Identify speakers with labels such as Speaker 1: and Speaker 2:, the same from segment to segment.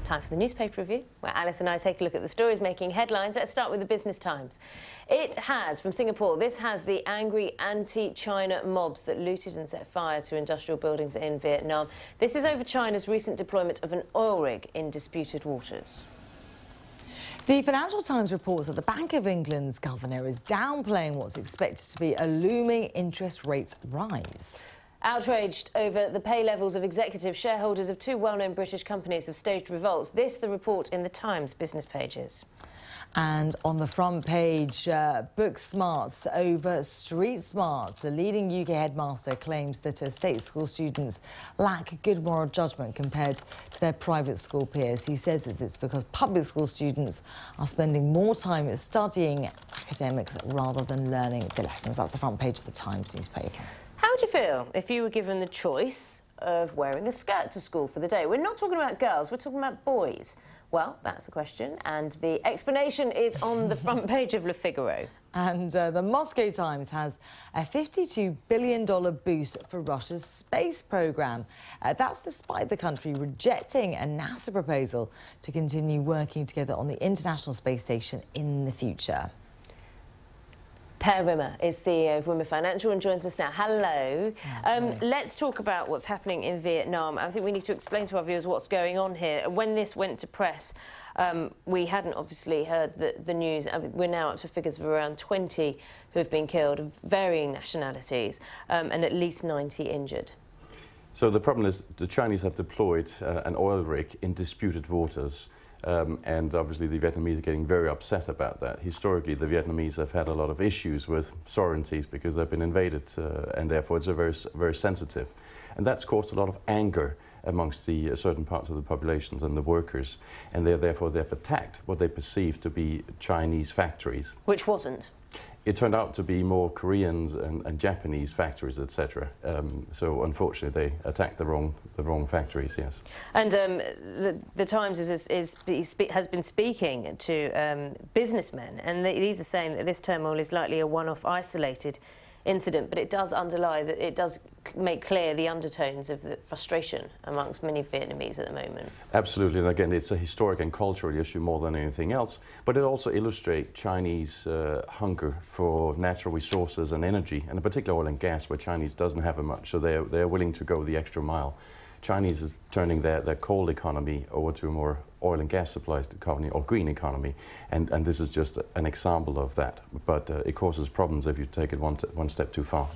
Speaker 1: Time for the newspaper review, where Alice and I take a look at the stories making headlines. Let's start with the Business Times. From Singapore, this has the angry anti-China mobs that looted and set fire to industrial buildings in Vietnam. This is over China's recent deployment of an oil rig in disputed waters.
Speaker 2: The Financial Times reports that the Bank of England's governor is downplaying what's expected to be a looming interest rates rise.
Speaker 1: Outraged over the pay levels of executive shareholders of two well-known British companies have staged revolts. This, the report in the Times business pages.
Speaker 2: And on the front page, book smarts over street smarts. A leading UK headmaster claims that state school students lack good moral judgment compared to their private school peers. He says it's because public school students are spending more time studying academics rather than learning the lessons. That's the front page of the Times newspaper.
Speaker 1: How would you feel if you were given the choice of wearing a skirt to school for the day? We're not talking about girls, we're talking about boys. Well, that's the question, and the explanation is on the front page of Le Figaro.
Speaker 2: And the Moscow Times has a $52 billion boost for Russia's space programme. That's despite the country rejecting a NASA proposal to continue working together on the International Space Station in the future.
Speaker 1: Per Wimmer is CEO of Wimmer Financial and joins us now. Hello. Let's talk about what's happening in Vietnam. I think we need to explain to our viewers what's going on here. When this went to press, we hadn't obviously heard the news. We're now up to figures of around 20 who have been killed, of varying nationalities, and at least 90 injured.
Speaker 3: So the problem is the Chinese have deployed an oil rig in disputed waters. And obviously the Vietnamese are getting very upset about that. Historically, the Vietnamese have had a lot of issues with sovereignties because they've been invaded, and therefore it's very sensitive. And that's caused a lot of anger amongst the certain parts of the populations and the workers. And therefore they've attacked what they perceive to be Chinese factories.
Speaker 1: Which wasn't?
Speaker 3: It turned out to be more Koreans and Japanese factories, etc. So unfortunately, they attacked the wrong factories. Yes. And
Speaker 1: the Times has been speaking to businessmen, and these are saying that this turmoil is likely a one-off, isolated incident, but it does underlie that it does make clear the undertones of the frustration amongst many Vietnamese at the moment.
Speaker 3: Absolutely, and again, it's a historic and cultural issue more than anything else, but it also illustrates Chinese hunger for natural resources and energy, and in particular oil and gas, where Chinese doesn't have much, so they're willing to go the extra mile. Chinese is turning their coal economy over to a more oil and gas supplies economy or green economy, and this is just an example of that. But it causes problems if you take it one step too far.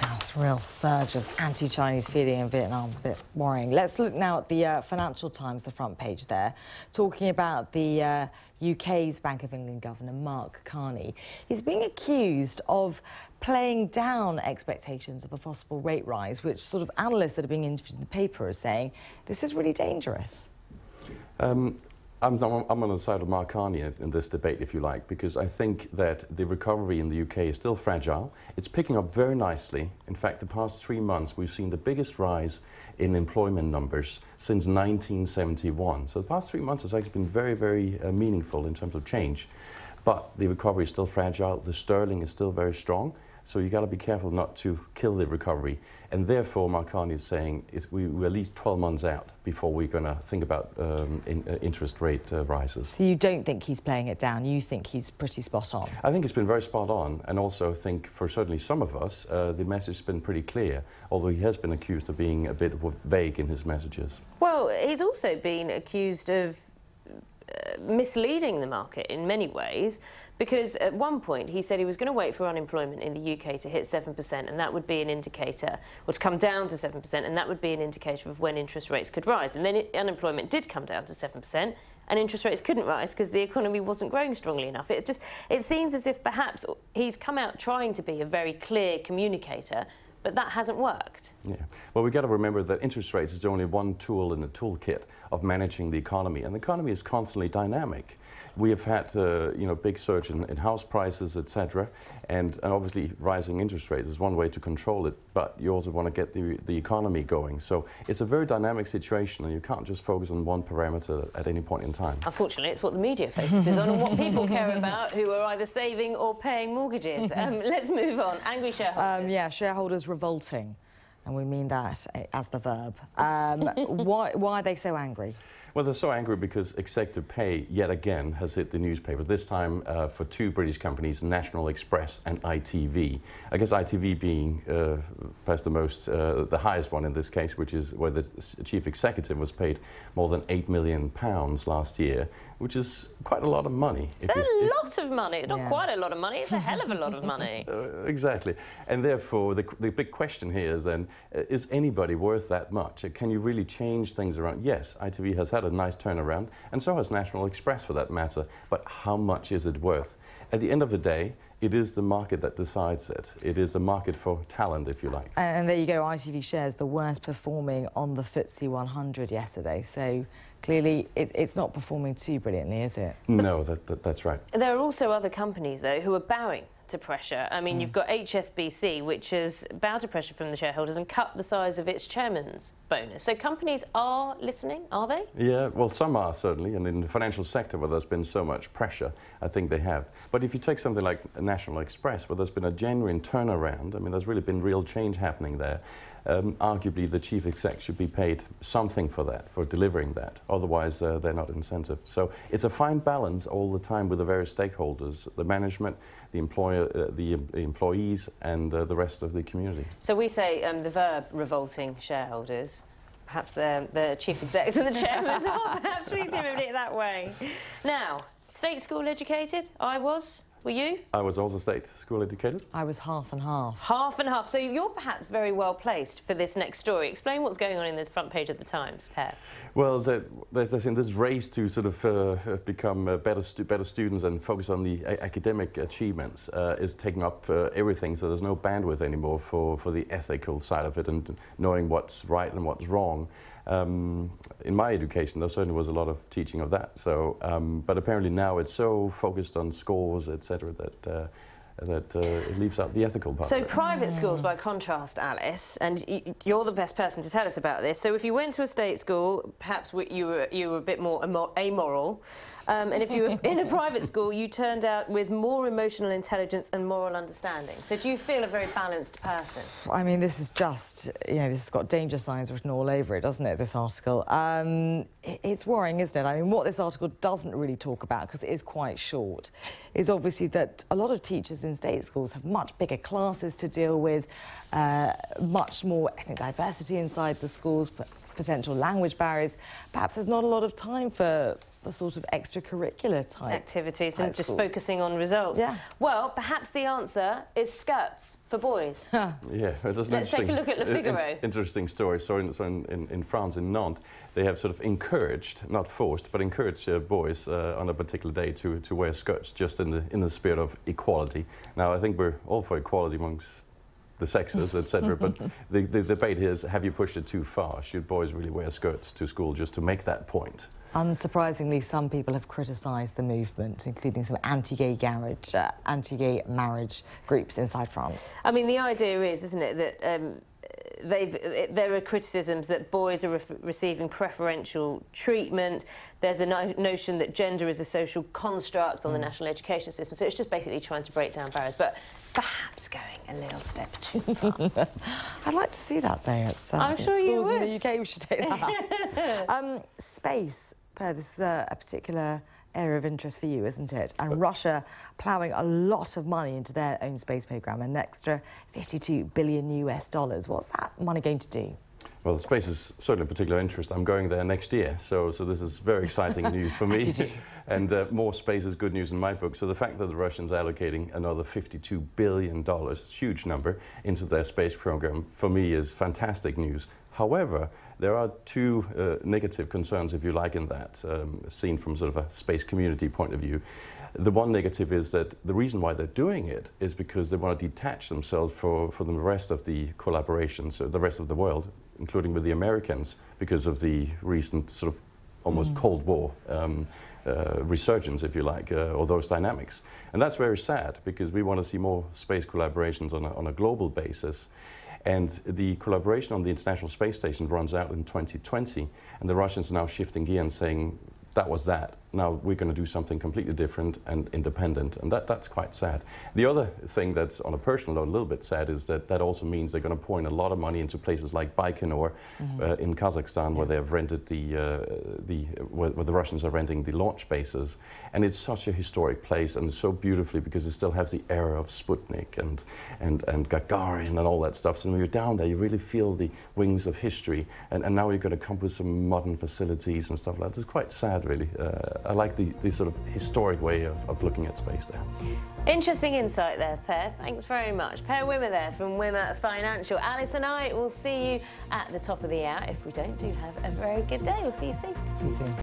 Speaker 2: That's a real surge of anti-Chinese feeling in Vietnam, a bit worrying. Let's look now at the Financial Times, the front page there, talking about the UK's Bank of England Governor, Mark Carney. He's being accused of playing down expectations of a possible rate rise, which sort of analysts that are being interviewed in the paper are saying this is really dangerous.
Speaker 3: I'm on the side of Mark Carney in this debate, if you like, because I think that the recovery in the UK is still fragile. It's picking up very nicely. In fact, the past 3 months, we've seen the biggest rise in employment numbers since 1971. So the past 3 months has actually been very meaningful in terms of change. But the recovery is still fragile. The sterling is still very strong. So you've got to be careful not to kill the recovery. And therefore, Mark Carney is saying we're at least 12 months out before we're going to think about interest rate rises.
Speaker 2: So you don't think he's playing it down? You think he's pretty spot on?
Speaker 3: I think it's been very spot on, and also think for certainly some of us, the message has been pretty clear, although he has been accused of being a bit vague in his messages.
Speaker 1: Well, he's also been accused of misleading the market in many ways, because at one point he said he was going to wait for unemployment in the UK to hit 7%, and that would be an indicator, or to come down to 7%, and that would be an indicator of when interest rates could rise. And then unemployment did come down to 7%, and interest rates couldn't rise because the economy wasn't growing strongly enough. It seems as if perhaps he's come out trying to be a very clear communicator, but that hasn't worked. Yeah.
Speaker 3: Well, we've got to remember that interest rates is only one tool in the toolkit of managing the economy, and the economy is constantly dynamic. We have had big surge in house prices, etc., and obviously rising interest rates is one way to control it, but you also want to get the economy going. So it's a very dynamic situation, and you can't just focus on one parameter at any point in time.
Speaker 1: Unfortunately, it's what the media focuses on and what people care about, who are either saving or paying mortgages. Let's move on. Angry shareholders.
Speaker 2: Yeah, shareholders revolting and we mean that as the verb. Why are they so angry?
Speaker 3: Well, they're so angry because executive pay, yet again, has hit the newspaper, this time for two British companies, National Express and ITV. I guess ITV being perhaps the highest one in this case, which is where the chief executive was paid more than £8 million last year, which is quite a lot of money.
Speaker 1: It's a lot of money. It's not quite a lot of money, it's a hell of a lot of money.
Speaker 3: Exactly. And therefore, the big question here is then, is anybody worth that much? Can you really change things around? Yes, ITV has had a nice turnaround, and so has National Express for that matter, but how much is it worth? At the end of the day, it is the market that decides it. It is a market for talent, if you like.
Speaker 2: And there you go, ITV shares the worst performing on the FTSE 100 yesterday. So clearly it's not performing too brilliantly, is it?
Speaker 3: No, that's right.
Speaker 1: There are also other companies, though, who are bowing to pressure. I mean, you've got HSBC, which has bowed to pressure from the shareholders and cut the size of its chairman's bonus. So companies are listening, are they?
Speaker 3: Yeah, well, some are certainly, and in the financial sector where there's been so much pressure, I think they have. But if you take something like National Express, where there's been a genuine turnaround, I mean, there's really been real change happening there. Arguably, the chief exec should be paid something for that, for delivering that. Otherwise, they're not incentive. So it's a fine balance all the time with the various stakeholders, the management, the employer, the employees, and the rest of the community.
Speaker 1: So we say the verb revolting shareholders. Perhaps the chief execs and the chairmen are. Perhaps we can read it that way. Now, state school educated, I was. Were you?
Speaker 3: I was also state school educated.
Speaker 2: I was half and half.
Speaker 1: Half and half. So you're perhaps very well placed for this next story. Explain what's going on in the front page of the Times, Per.
Speaker 3: Well, there's in this race to sort of become better students and focus on the academic achievements is taking up everything. So there's no bandwidth anymore for the ethical side of it and knowing what's right and what's wrong. In my education, there certainly was a lot of teaching of that. So, but apparently now it's so focused on scores, etc., that it leaves out the ethical part.
Speaker 1: So private schools, by contrast, Alice, and you're the best person to tell us about this. So if you went to a state school, perhaps you were a bit more amoral. And if you were in a private school, you turned out with more emotional intelligence and moral understanding. So do you feel a very balanced person?
Speaker 2: I mean, this is just, you know, this has got danger signs written all over it, doesn't it, this article? It's worrying, isn't it? I mean, what this article doesn't really talk about, because it is quite short, is obviously that a lot of teachers in state schools have much bigger classes to deal with, much more ethnic diversity inside the schools, potential language barriers. Perhaps there's not a lot of time for sort of extracurricular type
Speaker 1: activities and just
Speaker 2: schools.
Speaker 1: Focusing on results.
Speaker 2: Yeah.
Speaker 1: Well, perhaps the answer is skirts for boys.
Speaker 3: Yeah, there's an
Speaker 1: Let's take a look at Le Figaro.
Speaker 3: Interesting story. So in France, in Nantes, they have sort of encouraged, not forced, but encouraged boys on a particular day to wear skirts, just in the spirit of equality. Now, I think we're all for equality amongst the sexes, etc. But the debate here is, have you pushed it too far? Should boys really wear skirts to school just to make that point?
Speaker 2: Unsurprisingly, some people have criticised the movement, including some anti-gay marriage groups inside France.
Speaker 1: I mean, the idea is, isn't it, that there are criticisms that boys are receiving preferential treatment. There's a notion that gender is a social construct on the national education system. So it's just basically trying to break down barriers, but perhaps going a little step too far.
Speaker 2: I'd like to see that, though.
Speaker 1: I'm sure you would.
Speaker 2: In the UK, we should take that. Space, Per, this is a particular area of interest for you, isn't it? And Russia ploughing a lot of money into their own space programme, an extra $52 billion US. What's that money going to do?
Speaker 3: Well, space is certainly a particular interest. I'm going there next year, so this is very exciting news for me. And more space is good news in my book. So the fact that the Russians are allocating another $52 billion, huge number, into their space program, for me is fantastic news. However, there are two negative concerns, if you like, in that, seen from sort of a space community point of view. The one negative is that the reason why they're doing it is because they want to detach themselves from the rest of the collaborations, the rest of the world, including with the Americans, because of the recent sort of almost Cold War resurgence, if you like, or those dynamics. And that's very sad, because we want to see more space collaborations on a global basis. And the collaboration on the International Space Station runs out in 2020, and the Russians are now shifting gear and saying, that was that. now we're going to do something completely different and independent, and that's quite sad. The other thing that's on a personal note a little bit sad is that that also means they're going to pour in a lot of money into places like Baikonur in Kazakhstan, where they have rented where the Russians are renting the launch bases, and it's such a historic place and so beautifully because it still has the era of Sputnik and Gagarin and all that stuff. So when you're down there, you really feel the wings of history, and now you're going to come with some modern facilities and stuff like that. It's quite sad, really. I like the sort of historic way of looking at space there.
Speaker 1: Interesting insight there, Per. Thanks very much. Per Wimmer there from Wimmer Financial. Alice and I will see you at the top of the hour. If we don't, do have a very good day. We'll see you soon.
Speaker 2: See you soon.